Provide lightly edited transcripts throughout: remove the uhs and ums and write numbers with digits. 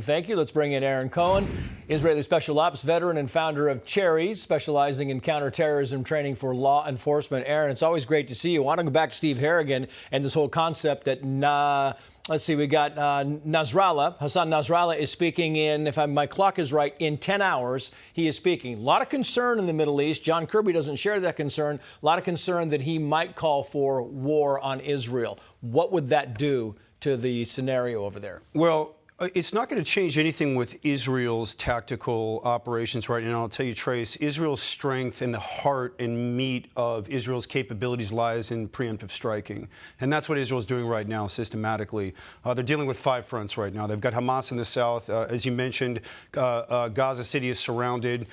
thank you. Let's bring in Aaron Cohen, Israeli Special Ops veteran and founder of Cherries, specializing in counterterrorism training for law enforcement. Aaron, it's always great to see you. I want to go back to Steve Harrigan and this whole concept that, let's see, we got Nasrallah. Hassan Nasrallah is speaking in, if my clock is right, in 10 hours. He is speaking. A lot of concern in the Middle East. John Kirby doesn't share that concern. A lot of concern that he might call for war on Israel. What would that do to the scenario over there? Well, it's not going to change anything with Israel's tactical operations right now. I'll tell you, Trace, Israel's strength and the heart and meat of Israel's capabilities lies in preemptive striking. And that's what Israel's doing right now systematically. They're dealing with 5 fronts right now. They've got Hamas in the south. As you mentioned, Gaza City is surrounded.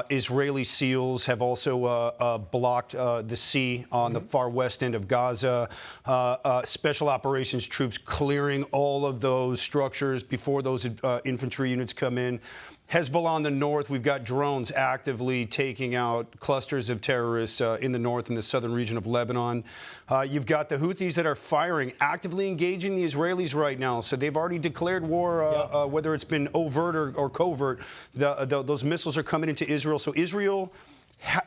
Israeli SEALs have also blocked the sea on the far west end of Gaza. Special operations troops clearing all of those structures before those infantry units come in. Hezbollah in the north, we've got drones actively taking out clusters of terrorists in the north and the southern region of Lebanon. You've got the Houthis that are firing, actively engaging the Israelis right now. So they've already declared war, whether it's been overt or covert. Those missiles are coming into Israel. So Israel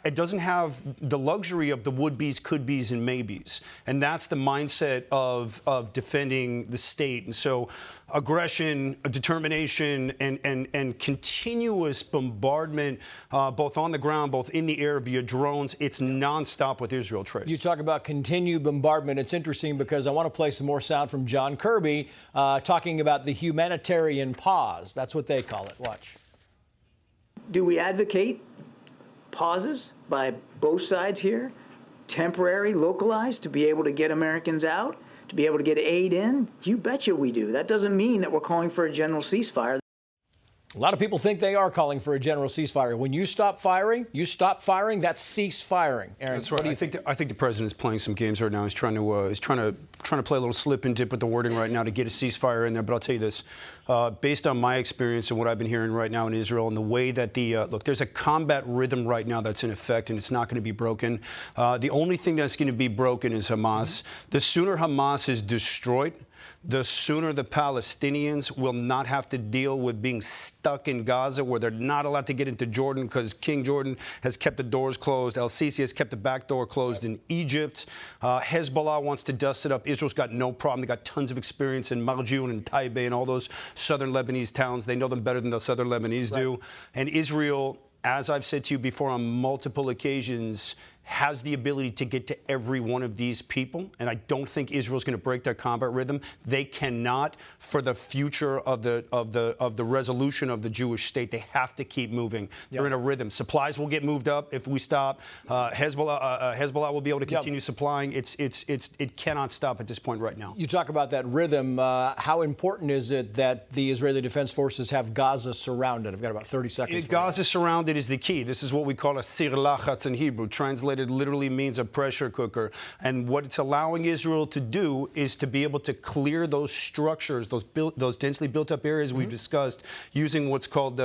it doesn't have the luxury of the would-bes, could-bes, and maybes. And that's the mindset of defending the state. And so aggression, determination, and continuous bombardment, both on the ground, both in the air via drones, it's nonstop with Israel, Trace. You talk about continued bombardment. It's interesting because I want to play some more sound from John Kirby talking about the humanitarian pause. That's what they call it. Watch. Do we advocate pauses by both sides here, temporary, localized, to be able to get Americans out, to be able to get aid in? You betcha we do. That doesn't mean that we're calling for a general ceasefire. A lot of people think they are calling for a general ceasefire. When you stop firing, that's cease firing. Aaron, that's right. I think the president is playing some games right now. He's trying to play a little slip and dip with the wording right now to get a ceasefire in there. But I'll tell you this, based on my experience and what I've been hearing right now in Israel and the way that look, there's a combat rhythm right now that's in effect, and it's not going to be broken. The only thing that's going to be broken is Hamas. The sooner Hamas is destroyed, the sooner the Palestinians will not have to deal with being stuck in Gaza, where they're not allowed to get into Jordan because King Jordan has kept the doors closed. El-Sisi has kept the back door closed in Egypt. Hezbollah wants to dust it up. Israel's got no problem. They got tons of experience in Marjoun and Taibe and all those southern Lebanese towns. They know them better than the southern Lebanese do. And Israel, as I've said to you before on multiple occasions, has the ability to get to every one of these people, and I don't think Israel's going to break their combat rhythm. They cannot, for the future of the resolution of the Jewish state. They have to keep moving. They're in a rhythm. Supplies will get moved up if we stop. Hezbollah will be able to continue supplying. It cannot stop at this point right now. You talk about that rhythm. How important is it that the Israeli Defense Forces have Gaza surrounded? I've got about 30 seconds. Gaza surrounded is the key. This is what we call a sir lachatz in Hebrew. Translated literally means a pressure cooker. And what it's allowing Israel to do is to be able to clear those structures, those densely built up areas we've discussed, using what's called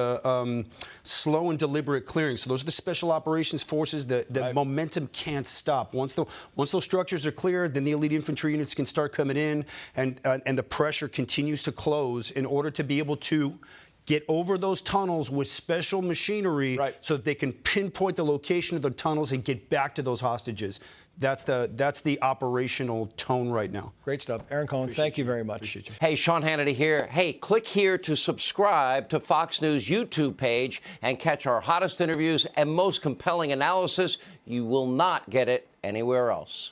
slow and deliberate clearing. So those are the special operations forces that momentum can't stop. Once those structures are cleared, then the elite infantry units can start coming in, and the pressure continues to close in order to be able to get over those tunnels with special machinery so that they can pinpoint the location of the tunnels and get back to those hostages. That's the operational tone right now. Great stuff. Aaron Cohen, thank you very much. Appreciate you. Hey, Sean Hannity here. Hey, click here to subscribe to Fox News YouTube page and catch our hottest interviews and most compelling analysis. You will not get it anywhere else.